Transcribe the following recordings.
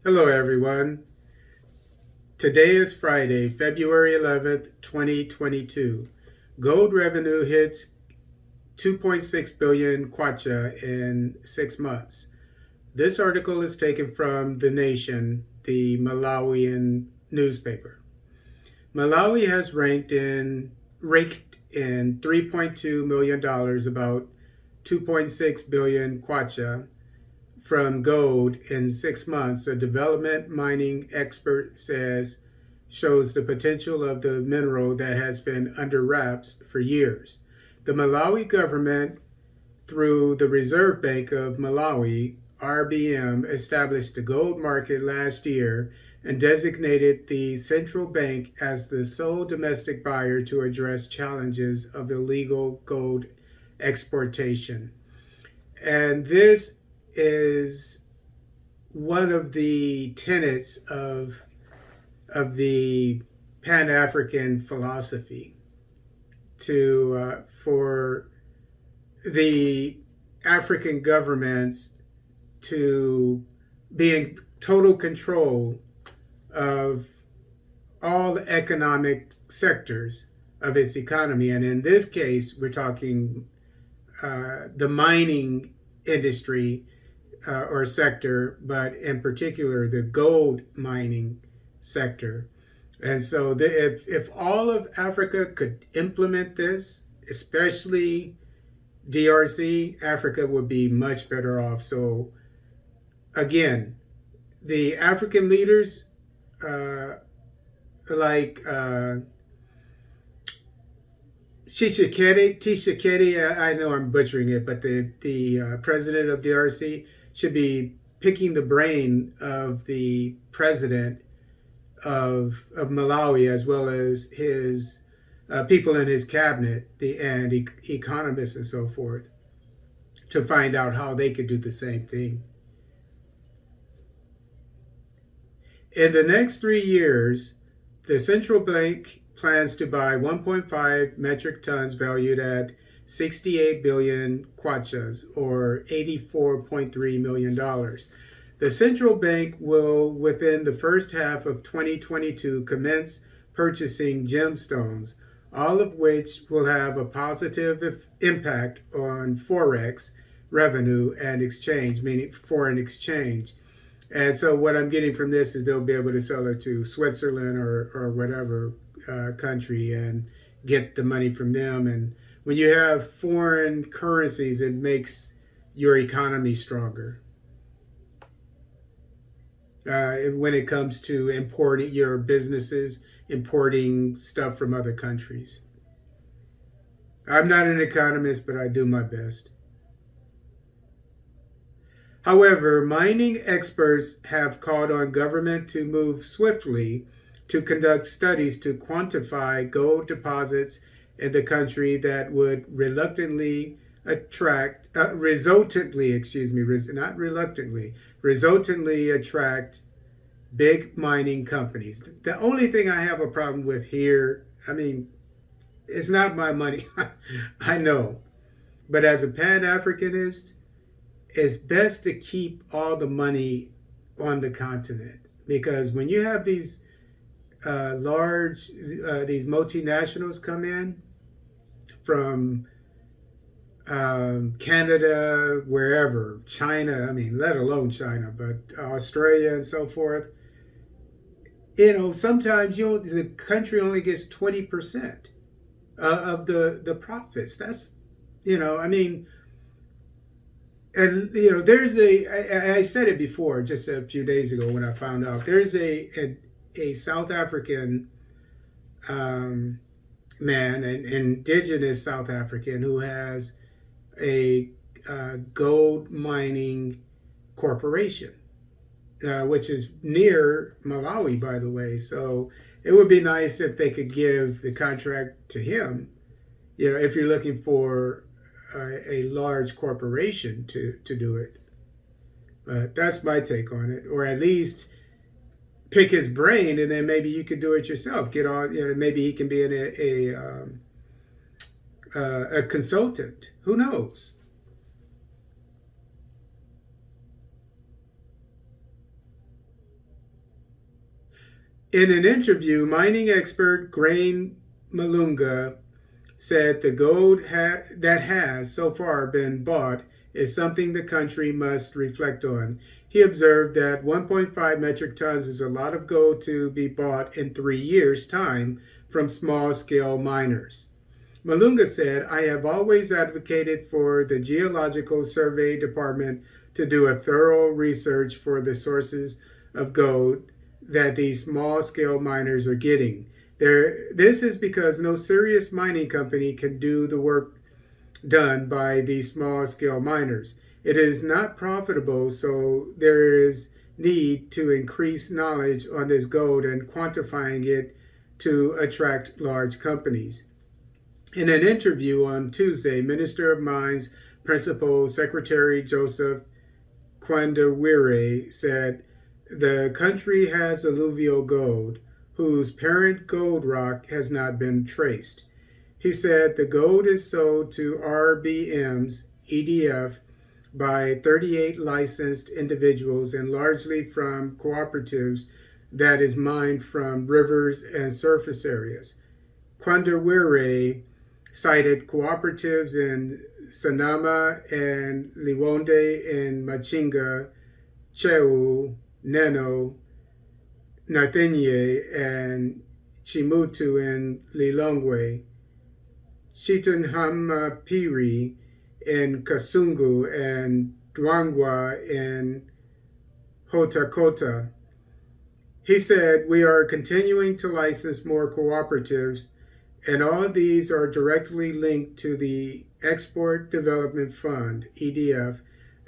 Hello, everyone. Today is Friday, February 11th, 2022. Gold revenue hits 2.6 billion kwacha in 6 months. This article is taken from The Nation, the Malawian newspaper. Malawi has raked in $3.2 million, about 2.6 billion kwacha from gold in 6 months, a development mining expert says shows the potential of the mineral that has been under wraps for years. The Malawi government, through the Reserve Bank of Malawi, RBM, established the gold market last year and designated the central bank as the sole domestic buyer to address challenges of illegal gold exportation. And this is one of the tenets of the Pan-African philosophy for the African governments to be in total control of all economic sectors of its economy. And in this case, we're talking the mining industry or sector, but in particular the gold mining sector. And so if all of Africa could implement this, especially DRC, Africa would be much better off. So again, the African leaders like Tshisekedi, I know I'm butchering it, but the president of DRC should be picking the brain of the president of Malawi, as well as his people in his cabinet, and economists and so forth, to find out how they could do the same thing. In the next 3 years, the central bank plans to buy 1.5 metric tons valued at 68 billion kwachas, or $84.3 million. The central bank will, within the first half of 2022, commence purchasing gemstones, all of which will have a positive impact on Forex revenue and exchange, meaning foreign exchange. And so what I'm getting from this is they'll be able to sell it to Switzerland or whatever country and get the money from them. And when you have foreign currencies, it makes your economy stronger. When it comes to importing your businesses, importing stuff from other countries. I'm not an economist, but I do my best. However, mining experts have called on government to move swiftly to conduct studies to quantify gold deposits in the country that would resultantly attract big mining companies. The only thing I have a problem with here, I mean, it's not my money, I know, but as a Pan-Africanist, it's best to keep all the money on the continent, because when you have these these multinationals come in from Canada, wherever, China, I mean, let alone China, but Australia and so forth, sometimes the country only gets 20% of the profits. That's, I mean, and there's I said it before just a few days ago when I found out there's a South African man, an indigenous South African, who has a gold mining corporation, which is near Malawi, by the way. So it would be nice if they could give the contract to him, if you're looking for a large corporation to do it. But that's my take on it. Or at least pick his brain, and then maybe you could do it yourself. Get on, maybe he can be a consultant. Who knows? In an interview, mining expert Grain Malunga said the gold that has so far been bought is something the country must reflect on. He observed that 1.5 metric tons is a lot of gold to be bought in 3 years' time from small-scale miners. Malunga said, I have always advocated for the Geological Survey Department to do a thorough research for the sources of gold that these small-scale miners are getting. This is because no serious mining company can do the work done by these small-scale miners. It is not profitable, so there is need to increase knowledge on this gold and quantifying it to attract large companies. In an interview on Tuesday, Minister of Mines Principal Secretary Joseph Kwandawire said the country has alluvial gold, whose parent gold rock has not been traced. He said the gold is sold to RBM's EDF by 38 licensed individuals and largely from cooperatives that is mined from rivers and surface areas. Kwandawire cited cooperatives in Sanama and Liwonde in Machinga, Cheu, Neno, Nathenye, and Chimutu in Lilongwe, Chitanhamapiri in Kasungu, and Dwangwa in Hotakota. He said, we are continuing to license more cooperatives, and all of these are directly linked to the Export Development Fund, EDF,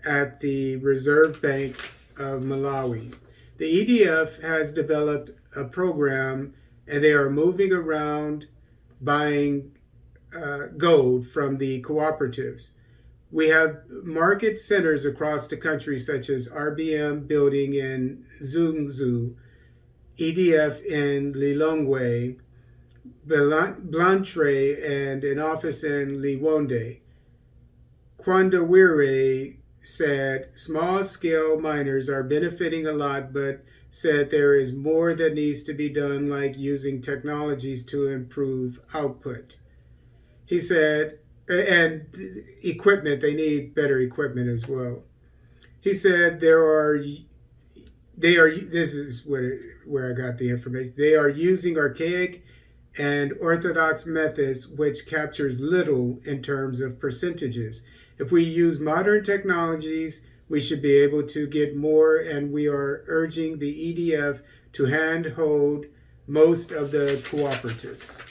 at the Reserve Bank of Malawi. The EDF has developed a program, and they are moving around buying gold from the cooperatives. We have market centers across the country, such as RBM building in Zunzu, EDF in Lilongwe, Blantre, and an office in Liwonde. Kwandawire said small-scale miners are benefiting a lot, but said there is more that needs to be done, like using technologies to improve output. He said, and equipment, they need better equipment as well. He said this is where I got the information. They are using archaic and orthodox methods, which captures little in terms of percentages. If we use modern technologies, we should be able to get more, and we are urging the EDF to handhold most of the cooperatives.